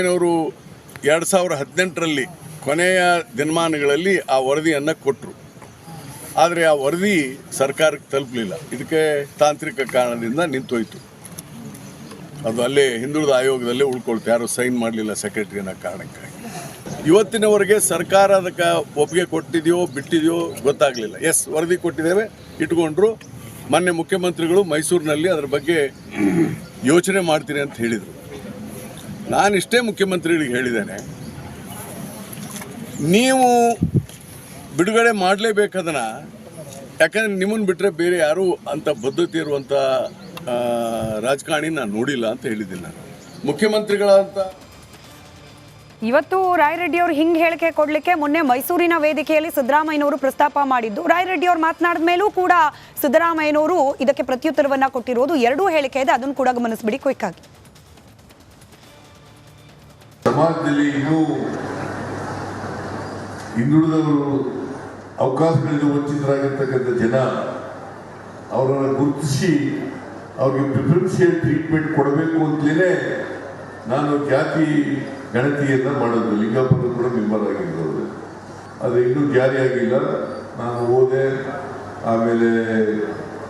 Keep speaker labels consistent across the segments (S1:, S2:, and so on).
S1: ಅವರು 2018ರಲ್ಲಿ ಕೊನೆಯ ದಿನಮಾನಗಳಲ್ಲಿ ಆ ವರದಿಯನ್ನು ಕೊಟ್ಟರು. ಆದರೆ ಆ ವರದಿ ಸರ್ಕಾರಕ್ಕೆ ತಲುಪಲಿಲ್ಲ. ಇದಕ್ಕೆ ತಾಂತ್ರಿಕ ಕಾರಣದಿಂದ ನಿಂತೋಯ್ತು. ಅದು ಅಲ್ಲೇ ಹಿಂದುಳಿದ ಆಯೋಗದಲ್ಲೇ ಉಳ್ಕೊಳ್ತು. ಯಾರು ಸೈನ್ ಮಾಡಲಿಲ್ಲ ಸೆಕ್ರೆಟರಿ ಅನ್ನೋ ಕಾರಣಕ್ಕಾಗಿ. ಇವತ್ತಿನವರೆಗೆ ಸರ್ಕಾರ ಅದಕ್ಕೆ ಒಪ್ಪಿಗೆ ಕೊಟ್ಟಿದೆಯೋ ಬಿಟ್ಟಿದೆಯೋ ಗೊತ್ತಾಗಲಿಲ್ಲ. ಎಸ್, ವರದಿ ಕೊಟ್ಟಿದ್ದೇವೆ, ಇಟ್ಕೊಂಡ್ರು. ಮೊನ್ನೆ ಮುಖ್ಯಮಂತ್ರಿಗಳು ಮೈಸೂರಿನಲ್ಲಿ ಅದರ ಬಗ್ಗೆ ಯೋಚನೆ ಮಾಡ್ತೀನಿ ಅಂತ ಹೇಳಿದರು. ನಾನಿಷ್ಟೇ ಮುಖ್ಯಮಂತ್ರಿಗಳಿಗೆ ಹೇಳಿದ್ದೇನೆ, ನೀವು ಬಿಡುಗಡೆ ಮಾಡಲೇಬೇಕದನ್ನು. ಯಾಕಂದರೆ ನಿಮ್ಮನ್ನು ಬಿಟ್ಟರೆ ಬೇರೆ ಯಾರೂ ಅಂಥ ಬದ್ಧತೆ ಇರುವಂಥ ರಾಜಕಾರಣಿ ನಾನು ನೋಡಿಲ್ಲ ಅಂತ ಹೇಳಿದ್ದೀನಿ. ನಾನು ಮುಖ್ಯಮಂತ್ರಿಗಳಂತ
S2: ಇವತ್ತು ರಾಯರೆಡ್ಡಿ ಅವರು ಹಿಂಗೆ ಹೇಳಿಕೆ ಕೊಡಲಿಕ್ಕೆ ಮೊನ್ನೆ ಮೈಸೂರಿನ ವೇದಿಕೆಯಲ್ಲಿ ಸಿದ್ದರಾಮಯ್ಯನವರು ಪ್ರಸ್ತಾಪ ಮಾಡಿದ್ದು. ರಾಯರೆಡ್ಡಿ ಅವರು ಮಾತನಾಡಿದ ಮೇಲೂ ಕೂಡ ಸಿದ್ದರಾಮಯ್ಯನವರು ಇದಕ್ಕೆ ಪ್ರತ್ಯುತ್ತರವನ್ನ ಕೊಟ್ಟಿರೋದು. ಎರಡೂ ಹೇಳಿಕೆ ಇದೆ, ಅದನ್ನು ಕೂಡ ಗಮನಿಸಬಿಡಿ ಕ್ವಿಕ್ ಆಗಿ.
S3: ಸಮಾಜದಲ್ಲಿ ಇನ್ನೂ ಹಿಂದುಳಿದವರು ಅವಕಾಶಗಳಿಂದ ವಂಚಿತರಾಗಿರ್ತಕ್ಕಂಥ ಜನ ಅವರನ್ನು ಗುರುತಿಸಿ ಅವ್ರಿಗೆ ಪ್ರಿಫರೆನ್ಷಿಯಲ್ ಟ್ರೀಟ್ಮೆಂಟ್ ಕೊಡಬೇಕು ಅಂತಲೇ ನಾನು ಜಾತಿ ಗಣತಿಯನ್ನು ಮಾಡೋದು. ಲಿಂಗಾಪುರ ಕೂಡ ಮೆಂಬರ್ ಆಗಿರೋದು. ಅದು ಇನ್ನೂ ಜಾರಿಯಾಗಿಲ್ಲ. ನಾನು ಓದೆ, ಆಮೇಲೆ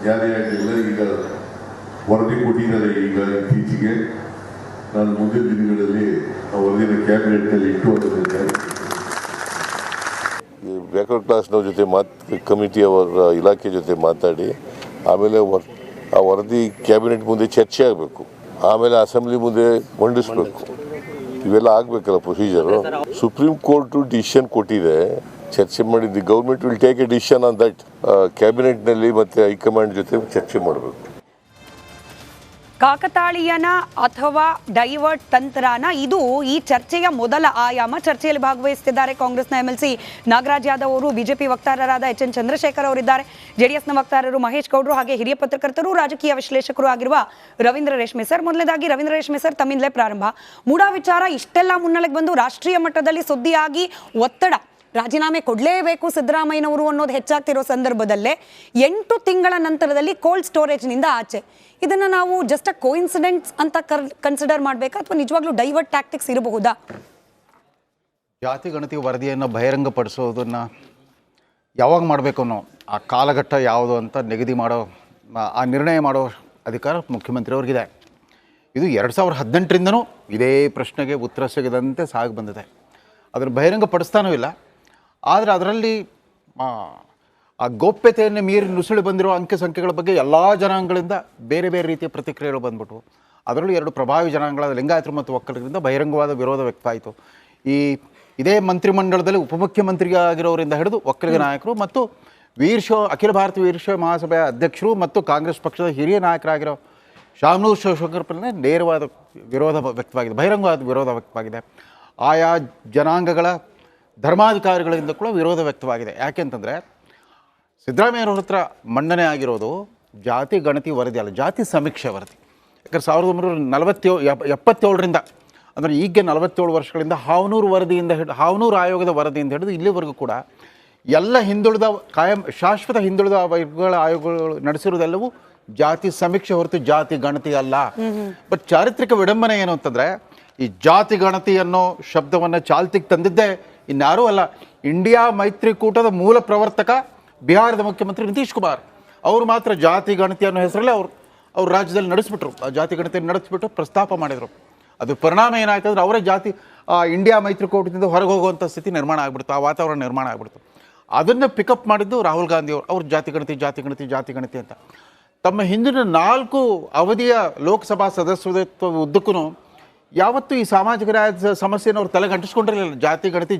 S3: ಜಾರಿಯಾಗಿಲ್ಲ. ಈಗ ವರದಿ ಕೊಟ್ಟಿದ್ದಾರೆ. ಈಗ ಇತ್ತೀಚೆಗೆ ನಾನು ಮುಂದಿನ ದಿನಗಳಲ್ಲಿ ಆ ವರದಿನ ಕ್ಯಾಬಿನೆಟ್ನಲ್ಲಿ ಇಟ್ಟು ಅದನ್ನು
S4: ಬ್ಯಾಕ್ವರ್ಡ್ ಕ್ಲಾಸ್ನವ್ರ ಜೊತೆ ಕಮಿಟಿ ಅವರ ಇಲಾಖೆ ಜೊತೆ ಮಾತಾಡಿ ಆಮೇಲೆ ಆ ವರದಿ ಕ್ಯಾಬಿನೆಟ್ ಮುಂದೆ ಚರ್ಚೆ ಆಗಬೇಕು. ಆಮೇಲೆ ಅಸೆಂಬ್ಲಿ ಮುಂದೆ ಮಂಡಿಸಬೇಕು. ಇವೆಲ್ಲ ಆಗಬೇಕಲ್ಲ ಪ್ರೊಸೀಜರು. ಸುಪ್ರೀಂ ಕೋರ್ಟು ಡಿಸಿಷನ್ ಕೊಟ್ಟಿದೆ, ಚರ್ಚೆ ಮಾಡಿದ್ದು. Government will take a decision on that. ಕ್ಯಾಬಿನೆಟ್ನಲ್ಲಿ ಮತ್ತು ಹೈಕಮಾಂಡ್ ಜೊತೆ ಚರ್ಚೆ ಮಾಡಬೇಕು.
S2: ಕಾಕತಾಳೀಯನ ಅಥವಾ ಡೈವರ್ಟ್ ತಂತ್ರನ, ಇದು ಈ ಚರ್ಚೆಯ ಮೊದಲ ಆಯಾಮ. ಚರ್ಚೆಯಲ್ಲಿ ಭಾಗವಹಿಸುತ್ತಿದ್ದಾರೆ ಕಾಂಗ್ರೆಸ್ನ MLC ನಾಗರಾಜ್ ಯಾದವ್ ಅವರು, ಬಿಜೆಪಿ ವಕ್ತಾರರಾದ HN ಚಂದ್ರಶೇಖರ್ ಅವರಿದ್ದಾರೆ, JDSನ ವಕ್ತಾರರು ಮಹೇಶ್ ಗೌಡ್ರು, ಹಾಗೆ ಹಿರಿಯ ಪತ್ರಕರ್ತರು ರಾಜಕೀಯ ವಿಶ್ಲೇಷಕರು ಆಗಿರುವ ರವೀಂದ್ರ ರೇಷ್ಮೆ ಸರ್. ಮೊದಲನೇದಾಗಿ ರವೀಂದ್ರ ರೇಷ್ಮೆ ಸರ್, ತಮ್ಮಿಂದಲೇ ಪ್ರಾರಂಭ. ಮೂಡಾ ವಿಚಾರ ಇಷ್ಟೆಲ್ಲ ಮುನ್ನೆಲೆಗೆ ಬಂದು ರಾಷ್ಟ್ರೀಯ ಮಟ್ಟದಲ್ಲಿ ಸುದ್ದಿಯಾಗಿ ಒತ್ತಡ, ರಾಜೀನಾಮೆ ಕೊಡಲೇಬೇಕು ಸಿದ್ದರಾಮಯ್ಯನವರು ಅನ್ನೋದು ಹೆಚ್ಚಾಗ್ತಿರೋ ಸಂದರ್ಭದಲ್ಲೇ 8 ತಿಂಗಳ ನಂತರದಲ್ಲಿ ಕೋಲ್ಡ್ ಸ್ಟೋರೇಜ್ನಿಂದ ಆಚೆ, ಇದನ್ನು ನಾವು ಜಸ್ಟ್ ಅ ಕೋಇನ್ಸಿಡೆಂಟ್ಸ್ ಅಂತ ಕನ್ಸಿಡರ್ ಮಾಡಬೇಕಾ ಅಥವಾ ನಿಜವಾಗ್ಲೂ ಡೈವರ್ಟ್ ಟ್ಯಾಕ್ಟಿಕ್ಸ್ ಇರಬಹುದಾ?
S5: ಜಾತಿ ಗಣತಿ ವರದಿಯನ್ನು ಬಹಿರಂಗಪಡಿಸೋದನ್ನು ಯಾವಾಗ ಮಾಡಬೇಕು ಅನ್ನೋ ಆ ಕಾಲಘಟ್ಟ ಯಾವುದು ಅಂತ ನಿಗದಿ ಮಾಡೋ, ಆ ನಿರ್ಣಯ ಮಾಡೋ ಅಧಿಕಾರ ಮುಖ್ಯಮಂತ್ರಿಯವ್ರಿಗಿದೆ. ಇದು 2018ರಿಂದನೂ ಇದೇ ಪ್ರಶ್ನೆಗೆ ಉತ್ತರ ಸಿಗದಂತೆ ಸಾಗಿ ಬಂದಿದೆ. ಅದನ್ನು ಬಹಿರಂಗಪಡಿಸ್ತಾನೂ ಇಲ್ಲ. ಆದರೆ ಅದರಲ್ಲಿ ಆ ಗೌಪ್ಯತೆಯನ್ನು ಮೀರಿ ನುಸುಳಿ ಬಂದಿರೋ ಅಂಕೆ ಸಂಖ್ಯೆಗಳ ಬಗ್ಗೆ ಎಲ್ಲ ಜನಾಂಗಗಳಿಂದ ಬೇರೆ ಬೇರೆ ರೀತಿಯ ಪ್ರತಿಕ್ರಿಯೆಗಳು ಬಂದ್ಬಿಟ್ಟು, ಅದರಲ್ಲೂ 2 ಪ್ರಭಾವಿ ಜನಾಂಗಗಳಾದ ಲಿಂಗಾಯತರು ಮತ್ತು ಒಕ್ಕಲಿಗರಿಂದ ಬಹಿರಂಗವಾದ ವಿರೋಧ ವ್ಯಕ್ತವಾಯಿತು. ಇದೇ ಮಂತ್ರಿಮಂಡಲದಲ್ಲಿ ಉಪಮುಖ್ಯಮಂತ್ರಿ ಆಗಿರೋರಿಂದ ಹಿಡಿದು ಒಕ್ಕಲಿಗ ನಾಯಕರು ಮತ್ತು ಅಖಿಲ ಭಾರತ ವೀರಶೈವ ಮಹಾಸಭೆಯ ಅಧ್ಯಕ್ಷರು ಮತ್ತು ಕಾಂಗ್ರೆಸ್ ಪಕ್ಷದ ಹಿರಿಯ ನಾಯಕರಾಗಿರೋ ಶಾಮನೂರ್ ಶಿವಶಂಕರಪ್ಪನೇ ನೇರವಾದ ವಿರೋಧ ವ್ಯಕ್ತವಾಗಿದೆ, ಬಹಿರಂಗವಾದ ವಿರೋಧ ವ್ಯಕ್ತವಾಗಿದೆ. ಆಯಾ ಜನಾಂಗಗಳ ಧರ್ಮಾಧಿಕಾರಿಗಳಿಂದ ಕೂಡ ವಿರೋಧ ವ್ಯಕ್ತವಾಗಿದೆ. ಯಾಕೆಂತಂದರೆ ಸಿದ್ದರಾಮಯ್ಯವ್ರ ಹತ್ರ ಮಂಡನೆ ಆಗಿರೋದು ಜಾತಿ ಗಣತಿ ವರದಿ ಅಲ್ಲ, ಜಾತಿ ಸಮೀಕ್ಷೆ ವರದಿ. ಯಾಕಂದರೆ 1977ರಿಂದ ಅಂದರೆ ಈಗ 47 ವರ್ಷಗಳಿಂದ ಹಾವನೂರು ಆಯೋಗದ ವರದಿಯಿಂದ ಹಿಡಿದು ಇಲ್ಲಿವರೆಗೂ ಕೂಡ ಎಲ್ಲ ಹಿಂದುಳಿದ ಶಾಶ್ವತ ಹಿಂದುಳಿದ ವರ್ಗಗಳ ಆಯೋಗಗಳು ನಡೆಸಿರೋದೆಲ್ಲವೂ ಜಾತಿ ಸಮೀಕ್ಷೆ ಹೊರತು ಜಾತಿ ಗಣತಿ ಅಲ್ಲ. ಬಟ್ ಚಾರಿತ್ರಿಕ ವಿಡಂಬನೆ ಏನು ಅಂತಂದರೆ, ಈ ಜಾತಿ ಗಣತಿ ಅನ್ನೋ ಶಬ್ದವನ್ನು ಚಾಲ್ತಿಗೆ ತಂದಿದ್ದೇ ಇನ್ಯಾರೂ ಅಲ್ಲ, ಇಂಡಿಯಾ ಮೈತ್ರಿಕೂಟದ ಮೂಲ ಪ್ರವರ್ತಕ ಬಿಹಾರದ ಮುಖ್ಯಮಂತ್ರಿ ನಿತೀಶ್ ಕುಮಾರ್. ಅವರು ಮಾತ್ರ ಜಾತಿ ಗಣತಿ ಅನ್ನೋ ಹೆಸರಲ್ಲೇ ಅವ್ರು ರಾಜ್ಯದಲ್ಲಿ ನಡೆಸ್ಬಿಟ್ರು. ಆ ಜಾತಿ ಗಣತಿಯನ್ನು ನಡೆಸಿಬಿಟ್ಟು ಪ್ರಸ್ತಾಪ ಮಾಡಿದರು. ಅದು ಪರಿಣಾಮ ಏನಾಯ್ತು ಅಂದರೆ ಅವರೇ ಇಂಡಿಯಾ ಮೈತ್ರಿಕೂಟದಿಂದ ಹೊರಗೆ ಹೋಗುವಂಥ ಸ್ಥಿತಿ ನಿರ್ಮಾಣ ಆಗಿಬಿಡ್ತು, ಆ ವಾತಾವರಣ ನಿರ್ಮಾಣ ಆಗಿಬಿಡ್ತು. ಅದನ್ನು ಪಿಕಪ್ ಮಾಡಿದ್ದು ರಾಹುಲ್ ಗಾಂಧಿ ಅವ್ರು ಜಾತಿ ಗಣತಿ ಅಂತ. ತಮ್ಮ ಹಿಂದಿನ 4 ಅವಧಿಯ ಲೋಕಸಭಾ ಸದಸ್ಯತ್ವ ಉದ್ದಕ್ಕೂ ಯಾವತ್ತೂ ಈ ಸಾಮಾಜಿಕ ಸಮಸ್ಯೆಯನ್ನು ಅವ್ರು ತಲೆಗೆ ಅಂಟಿಸ್ಕೊಂಡಿರಲಿಲ್ಲ.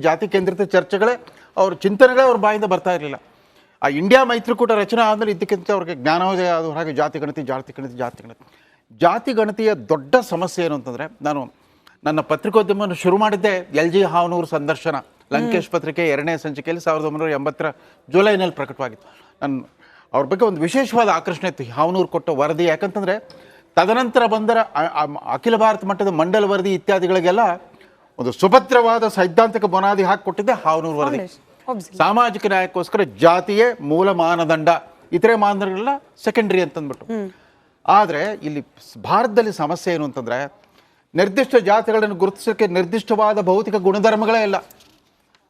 S5: ಜಾತಿ ಕೇಂದ್ರಿತ ಚರ್ಚೆಗಳೇ, ಅವ್ರ ಚಿಂತನೆಗಳೇ ಅವ್ರ ಬಾಯಿಂದ ಬರ್ತಾ ಇರಲಿಲ್ಲ. ಆ ಇಂಡಿಯಾ ಮೈತ್ರಿಕೂಟ ರಚನೆ ಆದಮೇಲೆ ಇದಕ್ಕಿಂತ ಅವ್ರಿಗೆ ಜ್ಞಾನೋದಯ ಆದ ಹಾಗೆ ಜಾತಿ ಗಣತಿಯ ದೊಡ್ಡ ಸಮಸ್ಯೆ ಏನು ಅಂತಂದರೆ, ನಾನು ನನ್ನ ಪತ್ರಿಕೋದ್ಯಮವನ್ನು ಶುರು ಮಾಡಿದ್ದೆ LG ಹಾವನೂರು ಸಂದರ್ಶನ, ಲಂಕೇಶ್ ಪತ್ರಿಕೆ 2ನೇ ಸಂಚಿಕೆಯಲ್ಲಿ 1980 ಜುಲೈನಲ್ಲಿ ಪ್ರಕಟವಾಗಿತ್ತು. ಅವ್ರ ಬಗ್ಗೆ ಒಂದು ವಿಶೇಷವಾದ ಆಕರ್ಷಣೆ ಇತ್ತು ಹಾವನೂರು ಕೊಟ್ಟ ವರದಿ. ಯಾಕಂತಂದರೆ ತದನಂತರ ಬಂದರ ಅಖಿಲ ಭಾರತ ಮಟ್ಟದ ಮಂಡಲ ವರದಿ ಇತ್ಯಾದಿಗಳಿಗೆಲ್ಲ ಒಂದು ಸುಭದ್ರವಾದ ಸೈದ್ಧಾಂತಿಕ ಬುನಾದಿ ಹಾಕಿಕೊಟ್ಟಿದ್ದೆ ಹಾವನೂರು ವರದಿ. ಸಾಮಾಜಿಕ ನ್ಯಾಯಕ್ಕೋಸ್ಕರ ಜಾತಿಯೇ ಮೂಲ ಮಾನದಂಡ, ಇತರೆ ಮಾನದಂಡಗಳೆಲ್ಲ ಸೆಕೆಂಡ್ರಿ ಅಂತಂದ್ಬಿಟ್ಟು. ಆದರೆ ಇಲ್ಲಿ ಭಾರತದಲ್ಲಿ ಸಮಸ್ಯೆ ಏನು ಅಂತಂದರೆ, ನಿರ್ದಿಷ್ಟ ಜಾತಿಗಳನ್ನು ಗುರುತಿಸೋಕ್ಕೆ ನಿರ್ದಿಷ್ಟವಾದ ಭೌತಿಕ ಗುಣಧರ್ಮಗಳೇ ಇಲ್ಲ.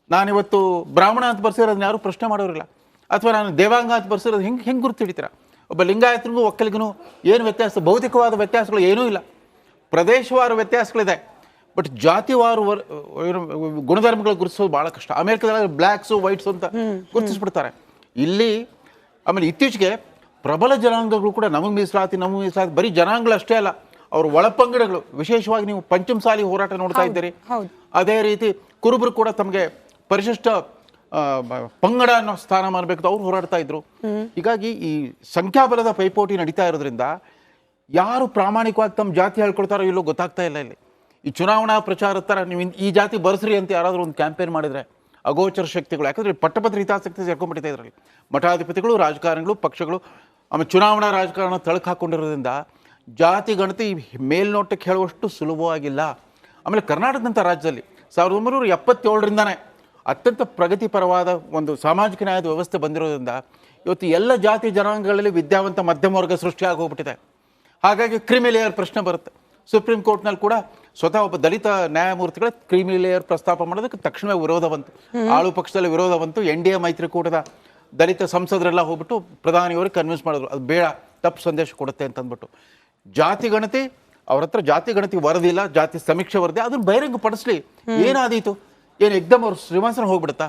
S5: ನಾನಿವತ್ತು ಬ್ರಾಹ್ಮಣ ಅಂತ ಬರ್ಸಿರೋದನ್ನ ಯಾರು ಪ್ರಶ್ನೆ ಮಾಡೋರಿಲ್ಲ. ಅಥವಾ ನಾನು ದೇವಾಂಗ ಅಂತ ಬರ್ಸಿರೋದು ಹೆಂಗೆ ಗುರುತು ಹಿಡಿತೀರ? ಒಬ್ಬ ಲಿಂಗಾಯತನಿಗೂ ಒಕ್ಕಲಿಗೂ ಏನು ವ್ಯತ್ಯಾಸ? ಭೌತಿಕವಾದ ವ್ಯತ್ಯಾಸಗಳು ಏನೂ ಇಲ್ಲ, ಪ್ರದೇಶವಾರ ವ್ಯತ್ಯಾಸಗಳಿದೆ. ಬಟ್ ಜಾತಿವಾರು ಗುಣಧರ್ಮಗಳು ಗುರುತಿಸೋದು ಭಾಳ ಕಷ್ಟ. ಅಮೆರಿಕದಲ್ಲಿ ಬ್ಲ್ಯಾಕ್ಸು ವೈಟ್ಸು ಅಂತ ಗುರುತಿಸ್ಬಿಡ್ತಾರೆ. ಇಲ್ಲಿ ಆಮೇಲೆ ಇತ್ತೀಚೆಗೆ ಪ್ರಬಲ ಜನಾಂಗಗಳು ಕೂಡ ನಮಗೆ ಮೀಸಲಾತಿ ಬರೀ ಜನಾಂಗಗಳು ಅಷ್ಟೇ ಅಲ್ಲ, ಅವ್ರ ಒಳಪಂಗಡಗಳು, ವಿಶೇಷವಾಗಿ ನೀವು ಪಂಚಮಸಾಲಿ ಹೋರಾಟ ನೋಡ್ತಾ ಇದ್ದೀರಿ. ಅದೇ ರೀತಿ ಕುರುಬರು ಕೂಡ ತಮಗೆ ಪರಿಶಿಷ್ಟ ಪಂಗಡ ಅನ್ನೋ ಸ್ಥಾನ ಮಾಡಬೇಕು ಅವ್ರು ಹೋರಾಡ್ತಾ ಇದ್ರು. ಹೀಗಾಗಿ ಈ ಸಂಖ್ಯಾಬಲದ ಪೈಪೋಟಿ ನಡೀತಾ ಇರೋದ್ರಿಂದ ಯಾರು ಪ್ರಾಮಾಣಿಕವಾಗಿ ತಮ್ಮ ಜಾತಿ ಹೇಳ್ಕೊಳ್ತಾರೋ ಇಲ್ಲೋ ಗೊತ್ತಾಗ್ತಾ ಇಲ್ಲ. ಇಲ್ಲಿ ಈ ಚುನಾವಣಾ ಪ್ರಚಾರ ಥರ ನೀವು ಈ ಜಾತಿ ಬರ್ಸ್ರಿ ಅಂತ ಯಾರಾದರೂ ಒಂದು ಕ್ಯಾಂಪೇನ್ ಮಾಡಿದರೆ ಅಗೋಚರ ಶಕ್ತಿಗಳು, ಯಾಕಂದರೆ ಪಟ್ಟಭದ್ರ ಹಿತಾಸಕ್ತಿ ಸೇರ್ಕೊಂಡ್ಬಿಟ್ಟಿದೆ ಇದರಲ್ಲಿ. ಮಠಾಧಿಪತಿಗಳು, ರಾಜಕಾರಣಿಗಳು, ಪಕ್ಷಗಳು, ಆಮೇಲೆ ಚುನಾವಣಾ ರಾಜಕಾರಣ ತಳಕು ಹಾಕ್ಕೊಂಡಿರೋದ್ರಿಂದ ಜಾತಿ ಗಣತಿ ಮೇಲ್ನೋಟಕ್ಕೆ ಹೇಳುವಷ್ಟು ಸುಲಭವಾಗಿಲ್ಲ. ಆಮೇಲೆ ಕರ್ನಾಟಕದಂಥ ರಾಜ್ಯದಲ್ಲಿ 1977ರಿಂದನೇ ಅತ್ಯಂತ ಪ್ರಗತಿಪರವಾದ ಒಂದು ಸಾಮಾಜಿಕ ನ್ಯಾಯದ ವ್ಯವಸ್ಥೆ ಬಂದಿರೋದ್ರಿಂದ ಇವತ್ತು ಎಲ್ಲ ಜಾತಿ ಜನಾಂಗಗಳಲ್ಲಿ ವಿದ್ಯಾವಂತ ಮಧ್ಯಮ ವರ್ಗ ಸೃಷ್ಟಿಯಾಗಿ ಹೋಗ್ಬಿಟ್ಟಿದೆ. ಹಾಗಾಗಿ ಕ್ರಿಮಿ ಲೇಯರ್ ಪ್ರಶ್ನೆ ಬರುತ್ತೆ. ಸುಪ್ರೀಂ ಕೋರ್ಟ್ನಲ್ಲಿ ಕೂಡ ಸ್ವತಃ ಒಬ್ಬ ದಲಿತ ನ್ಯಾಯಮೂರ್ತಿಗಳ ಕ್ರಿಮಿ ಲೇಯರ್ ಪ್ರಸ್ತಾಪ ಮಾಡೋದಕ್ಕೆ ತಕ್ಷಣವೇ ವಿರೋಧ ಬಂತು. ಆಳು ಪಕ್ಷದಲ್ಲಿ ವಿರೋಧ ಬಂತು. NDA ಮೈತ್ರಿಕೂಟದ ದಲಿತ ಸಂಸದರೆಲ್ಲ ಹೋಗ್ಬಿಟ್ಟು ಪ್ರಧಾನಿಯವ್ರಿಗೆ ಕನ್ವಿನ್ಸ್ ಮಾಡಿದ್ರು, ಅದು ಬೇಡ, ತಪ್ಪು ಸಂದೇಶ ಕೊಡುತ್ತೆ ಅಂತಂದ್ಬಿಟ್ಟು. ಜಾತಿ ಗಣತಿ ಅವ್ರ ಹತ್ರ ಜಾತಿ ಗಣತಿ ವರದಿ ಇಲ್ಲ, ಜಾತಿ ಸಮೀಕ್ಷೆ ವರದಿ, ಅದನ್ನು ಬಹಿರಂಗ ಪಡಿಸ್ಲಿ. ಏನಾದೀತು? ಏನು ಎಕ್ದಮ್ ಅವ್ರು ಶ್ರೀನಿವಾಸನ ಹೋಗ್ಬಿಡುತ್ತಾ?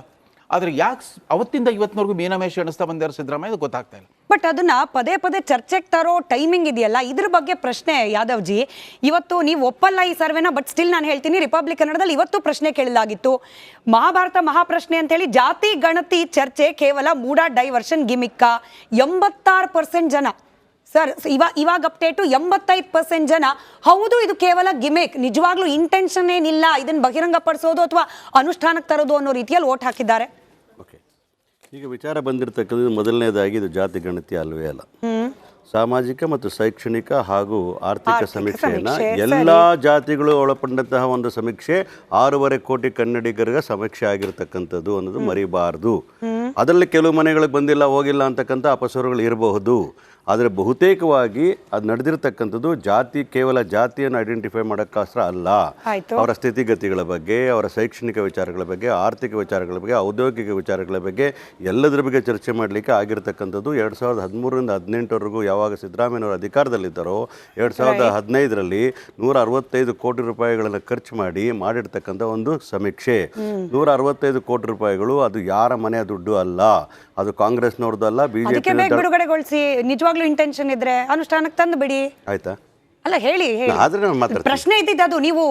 S5: ಆದ್ರೆ ಯಾಕೆ ಅವತ್ತಿಂದ ಇವತ್ತಿನವರೆಗೂ ಮೀನಮೇಷ ಎಣಿಸ್ತಾ ಬಂದಾರೆ ಸಿದ್ದರಾಮಯ್ಯ, ಅದು ಗೊತ್ತಾಗ್ತಾ ಇಲ್ಲ.
S2: ಬಟ್ ಅದನ್ನ ಪದೇ ಪದೇ ಚರ್ಚೆಗೆ ತರೋ ಟೈಮಿಂಗ್ ಇದೆಯಲ್ಲ, ಇದ್ರ ಬಗ್ಗೆ ಪ್ರಶ್ನೆ ಯಾದವ್ಜಿ, ಇವತ್ತು ನೀವು ಒಪ್ಪಲ್ಲ ಈ ಸರ್ವೆನ, ಬಟ್ ಸ್ಟಿಲ್ ನಾನು ಹೇಳ್ತೀನಿ, ರಿಪಬ್ಲಿಕ್ ಕನ್ನಡದಲ್ಲಿ ಇವತ್ತು ಪ್ರಶ್ನೆ ಕೇಳಲಾಗಿತ್ತು. ಮಹಾಭಾರತ ಮಹಾಪ್ರಶ್ನೆ ಅಂತ ಹೇಳಿ ಜಾತಿ ಗಣತಿ ಚರ್ಚೆ ಕೇವಲ ಮೂಡ ಡೈವರ್ಷನ್ ಗಿಮಿಕ್ಕ. 86% ಜನ ಸರ್, ಇವಾಗ ಅಪ್ಡೇಟು 85% ಜನ ಹೌದು ಇದು ಕೇವಲ ಗಿಮಿಕ್, ನಿಜವಾಗ್ಲೂ ಇಂಟೆನ್ಷನ್ ಏನಿಲ್ಲ ಇದನ್ನ ಬಹಿರಂಗ ಪಡಿಸೋದು ಅಥವಾ ಅನುಷ್ಠಾನಕ್ಕೆ ತರೋದು ಅನ್ನೋ ರೀತಿಯಲ್ಲಿ ವೋಟ್ ಹಾಕಿದ್ದಾರೆ.
S6: ಓಕೆ, ಈಗ ವಿಚಾರ ಬಂದಿರತಕ್ಕಂಥದ್ದು ಮೊದಲನೇದಾಗಿ ಇದು ಜಾತಿ ಗಣತಿ ಅಲ್ವೇ ಅಲ್ಲ, ಸಾಮಾಜಿಕ ಮತ್ತು ಶೈಕ್ಷಣಿಕ ಹಾಗೂ ಆರ್ಥಿಕ ಸಮೀಕ್ಷೆಯನ್ನು ಎಲ್ಲ ಜಾತಿಗಳು ಒಳಪಟ್ಟಂತಹ ಒಂದು ಸಮೀಕ್ಷೆ. 6.5 ಕೋಟಿ ಕನ್ನಡಿಗರಿಗೆ ಸಮೀಕ್ಷೆ ಆಗಿರ್ತಕ್ಕಂಥದ್ದು ಅನ್ನೋದು ಮರಿಬಾರ್ದು. ಅದರಲ್ಲಿ ಕೆಲವು ಮನೆಗಳಿಗೆ ಬಂದಿಲ್ಲ ಹೋಗಿಲ್ಲ ಅಂತಕ್ಕಂಥ ಅಪಸ್ವರಗಳು ಇರಬಹುದು, ಆದರೆ ಬಹುತೇಕವಾಗಿ ಅದು ನಡೆದಿರ್ತಕ್ಕಂಥದ್ದು ಜಾತಿ, ಕೇವಲ ಜಾತಿಯನ್ನು ಐಡೆಂಟಿಫೈ ಮಾಡೋಕ್ಕೋಸ್ಕರ ಅಲ್ಲ. ಅವರ ಸ್ಥಿತಿಗತಿಗಳ ಬಗ್ಗೆ, ಅವರ ಶೈಕ್ಷಣಿಕ ವಿಚಾರಗಳ ಬಗ್ಗೆ, ಆರ್ಥಿಕ ವಿಚಾರಗಳ ಬಗ್ಗೆ, ಔದ್ಯೋಗಿಕ ವಿಚಾರಗಳ ಬಗ್ಗೆ ಎಲ್ಲದರ ಬಗ್ಗೆ ಚರ್ಚೆ ಮಾಡಲಿಕ್ಕೆ ಆಗಿರ್ತಕ್ಕಂಥದ್ದು. 2013ರಿಂದ 2018ವರೆಗೂ ಯಾವಾಗ ಸಿದ್ದರಾಮಯ್ಯನವರು ಅಧಿಕಾರದಲ್ಲಿದ್ದಾರೋ 2015ರಲ್ಲಿ 165 ಕೋಟಿ ರೂಪಾಯಿಗಳನ್ನು ಖರ್ಚು ಮಾಡಿರ್ತಕ್ಕಂಥ ಒಂದು ಸಮೀಕ್ಷೆ. 165 ಕೋಟಿ ರೂಪಾಯಿಗಳು ಅದು ಯಾರ ಮನೆಯ ದುಡ್ಡು ಅಲ್ಲ, ಅದು ಕಾಂಗ್ರೆಸ್ನವ್ರದ್ದು ಅಲ್ಲ, ಬಿಜೆಪಿ.
S2: ಬಿಡುಗಡೆಗೊಳಿಸಿ, ನಿಜವಾಗ್ಲೂ ಇಂಟೆನ್ಷನ್ ಇದ್ರೆ ಅನುಷ್ಠಾನಕ್ಕೆ ತಂದು ಬಿಡಿ.
S6: ಆಯ್ತಾ?
S2: ಅಲ್ಲ ಹೇಳಿ, ಪ್ರಶ್ನೆ ಇದ್ದಿದ್ದು ಅದು. ನೀವು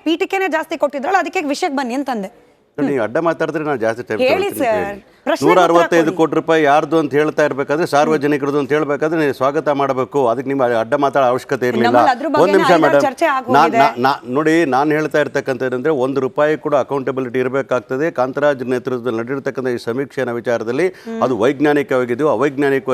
S2: ಪೀಠಿಕೆನೆ ಜಾಸ್ತಿ ಕೊಟ್ಟಿದ್ರಲ್ಲ, ಅದಕ್ಕೆ ವಿಷಯಕ್ಕೆ ಬನ್ನಿ ಅಂತಂದೆ.
S6: ನೀವು ಅಡ್ಡ ಮಾತಾಡಿದ್ರೆ ನಾನು ಜಾಸ್ತಿ ಟೈಮ್
S2: ಹೇಳಿ ಸರ್.
S6: 165 ಕೋಟಿ ರೂಪಾಯಿ ಯಾರ್ದು ಅಂತ ಹೇಳ್ತಾ ಇರ್ಬೇಕಾದ್ರೆ, ಸಾರ್ವಜನಿಕರದು ಅಂತ ಹೇಳ್ಬೇಕಾದ್ರೆ ನೀವು ಸ್ವಾಗತ ಮಾಡಬೇಕು. ಅದಕ್ಕೆ ನಿಮ್ಮ ಅಡ್ಡ ಮಾತಾಡೋ ಅವಶ್ಯಕತೆ ಇರಲಿಲ್ಲ. ಒಂದು ನಿಮಿಷ ಮೇಡಮ್, ನೋಡಿ, ನಾನು ಹೇಳ್ತಾ ಇರ್ತಕ್ಕಂಥದ್ದಂದ್ರೆ ₹1 ಕೂಡ ಅಕೌಂಟಬಿಲಿಟಿ ಇರಬೇಕಾಗ್ತದೆ. ಕಾಂತರಾಜ್ ನೇತೃತ್ವದಲ್ಲಿ ನಡೆದಿರ್ತಕ್ಕಂಥ ಈ ಸಮೀಕ್ಷೆಯ ವಿಚಾರದಲ್ಲಿ ಅದು ವೈಜ್ಞಾನಿಕವಾಗಿದೆಯೋ ಅವೈಜ್ಞಾನಿಕ